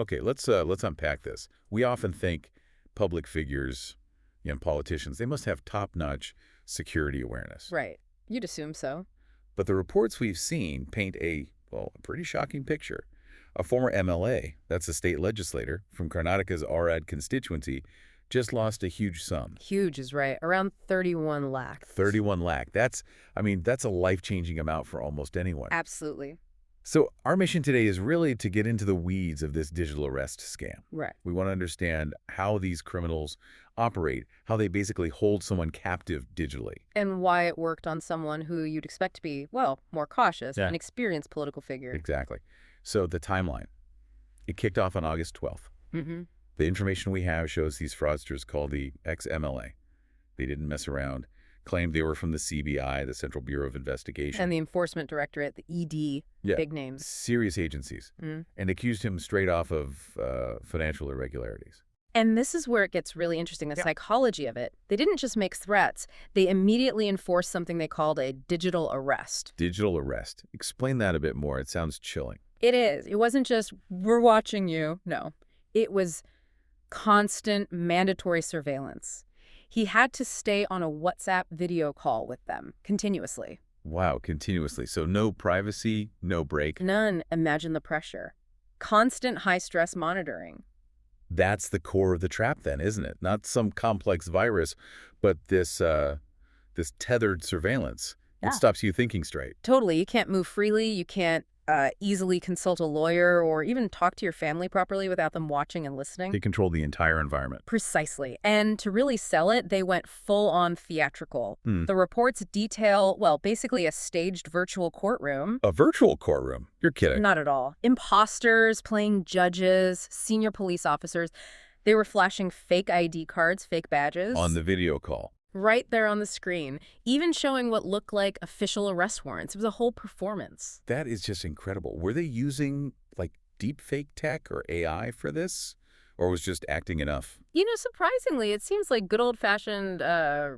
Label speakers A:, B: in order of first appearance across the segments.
A: Okay, let's unpack this. We often think public figures, and politicians, they must have top-notch security awareness.
B: Right. You'd assume so.
A: But the reports we've seen paint a pretty shocking picture. A former MLA, that's a state legislator from Karnataka's Arad constituency, just lost a huge sum.
B: Huge is right. Around 31 lakh.
A: 31 lakh. That's a life-changing amount for almost anyone.
B: Absolutely.
A: So our mission today is really to get into the weeds of this digital arrest scam.
B: Right.
A: We want to understand how these criminals operate, how they basically hold someone captive digitally.
B: And why it worked on someone who you'd expect to be, well, more cautious,
A: Yeah.
B: an experienced political figure.
A: Exactly. So the timeline. It kicked off on August 12th.
B: Mm-hmm.
A: The information we have shows these fraudsters called the Ex-MLA. They didn't mess around, claimed they were from the CBI, the Central Bureau of Investigation.
B: And the Enforcement Directorate, the ED,
A: Yeah,
B: big names.
A: serious agencies, and accused him straight off of financial irregularities.
B: And this is where it gets really interesting, the psychology of it. They didn't just make threats. They immediately enforced something they called a digital arrest.
A: Digital arrest. Explain that a bit more. It sounds chilling.
B: It is. It wasn't just, we're watching you. No. It was constant mandatory surveillance. He had to stay on a WhatsApp video call with them continuously.
A: Wow, continuously. So no privacy, no break.
B: None. Imagine the pressure. Constant high-stress monitoring.
A: That's the core of the trap then, isn't it? Not some complex virus, but this tethered surveillance.
B: Yeah.
A: It stops you thinking straight.
B: Totally. You can't move freely. You can't easily consult a lawyer or even talk to your family properly without them watching and listening.
A: They control the entire environment.
B: Precisely. And to really sell it, they went full-on theatrical. The reports detail, well, basically a staged virtual courtroom.
A: A virtual courtroom? You're kidding.
B: Not at all. Imposters playing judges, senior police officers. They were flashing fake ID cards, fake badges.
A: On the video call.
B: Right there on the screen, even showing what looked like official arrest warrants. It was a whole performance.
A: That is just incredible. Were they using, like, deep fake tech or AI for this? Or was just acting enough?
B: You know, surprisingly, it seems like good old-fashioned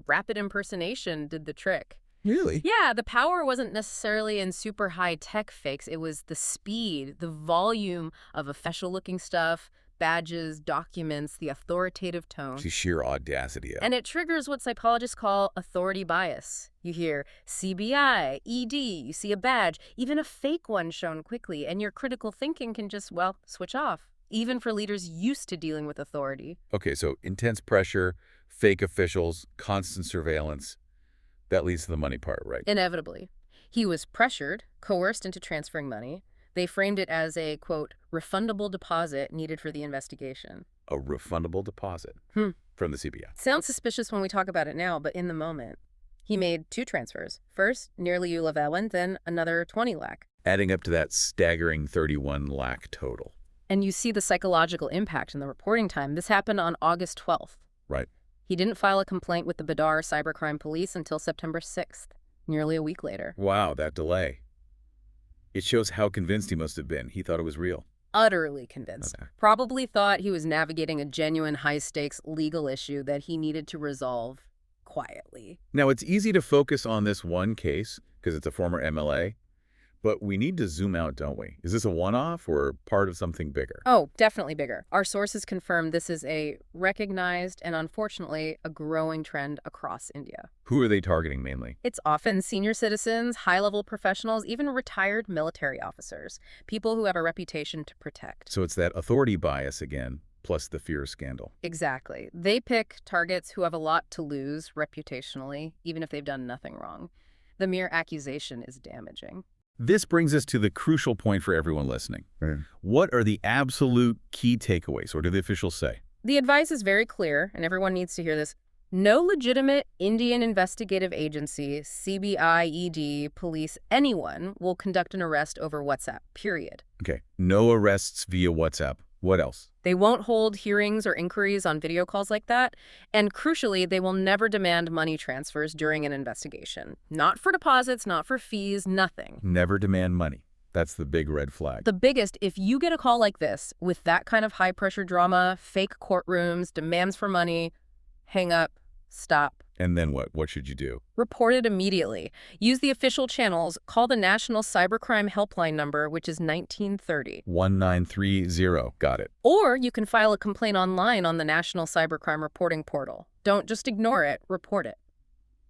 B: rapid impersonation did the trick.
A: Really?
B: Yeah, the power wasn't necessarily in super high-tech fakes. It was the speed, the volume of official-looking stuff, badges, documents, the authoritative tone.
A: The sheer audacity of it.
B: And it triggers what psychologists call authority bias. You hear CBI, ED, you see a badge, even a fake one shown quickly, and your critical thinking can just, well, switch off, even for leaders used to dealing with authority.
A: Okay, so intense pressure, fake officials, constant surveillance. That leads to the money part, right?
B: Inevitably. He was pressured, coerced into transferring money. They framed it as a, quote, refundable deposit needed for the investigation.
A: A refundable deposit from the CBI.
B: Sounds suspicious when we talk about it now, but in the moment, he made 2 transfers. First, nearly 11, then another 20 lakh.
A: Adding up to that staggering 31 lakh total.
B: And you see the psychological impact in the reporting time. This happened on August 12th.
A: Right.
B: He didn't file a complaint with the Bidar Cyber Crime Police until September 6th, nearly a week later.
A: Wow, that delay. It shows how convinced he must have been. He thought it was real.
B: Utterly convinced.
A: Okay.
B: Probably thought he was navigating a genuine high-stakes legal issue that he needed to resolve quietly.
A: Now, it's easy to focus on this one case because it's a former MLA, but we need to zoom out, don't we? Is this a one-off or part of something bigger?
B: Oh, definitely bigger. Our sources confirm this is a recognized and unfortunately a growing trend across India.
A: Who are they targeting mainly?
B: It's often senior citizens, high-level professionals, even retired military officers, people who have a reputation to protect.
A: So it's that authority bias again, plus the fear of scandal.
B: Exactly. They pick targets who have a lot to lose reputationally, even if they've done nothing wrong. The mere accusation is damaging.
A: This brings us to the crucial point for everyone listening. Right. What are the absolute key takeaways, or do the officials say?
B: The advice is very clear, and everyone needs to hear this. No legitimate Indian investigative agency, CBI, ED, police, anyone will conduct an arrest over WhatsApp, period.
A: Okay. No arrests via WhatsApp. What else?
B: They won't hold hearings or inquiries on video calls like that. And crucially, they will never demand money transfers during an investigation. Not for deposits, not for fees, nothing.
A: Never demand money. That's the big red flag.
B: The biggest, if you get a call like this with that kind of high-pressure drama, fake courtrooms, demands for money, hang up, Stop.
A: And then what? What should you do?
B: Report it immediately. Use the official channels. Call the National Cybercrime Helpline number, which is 1930.
A: 1930. Got it.
B: Or you can file a complaint online on the National Cybercrime Reporting Portal. Don't just ignore it, report it.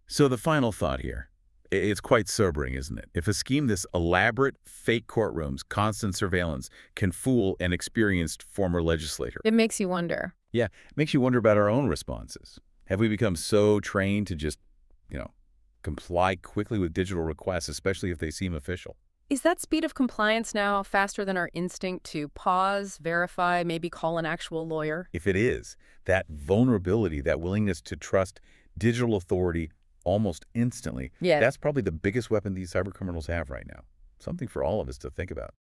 A: So the final thought here. It's quite sobering, isn't it? If a scheme this elaborate, fake courtrooms, constant surveillance can fool an experienced former legislator.
B: It makes you wonder.
A: Yeah, it makes you wonder about our own responses. Have we become so trained to just, comply quickly with digital requests, especially if they seem official?
B: Is that speed of compliance now faster than our instinct to pause, verify, maybe call an actual lawyer?
A: If it is, that vulnerability, that willingness to trust digital authority almost instantly,
B: Yeah.
A: that's probably the biggest weapon these cybercriminals have right now. Something for all of us to think about.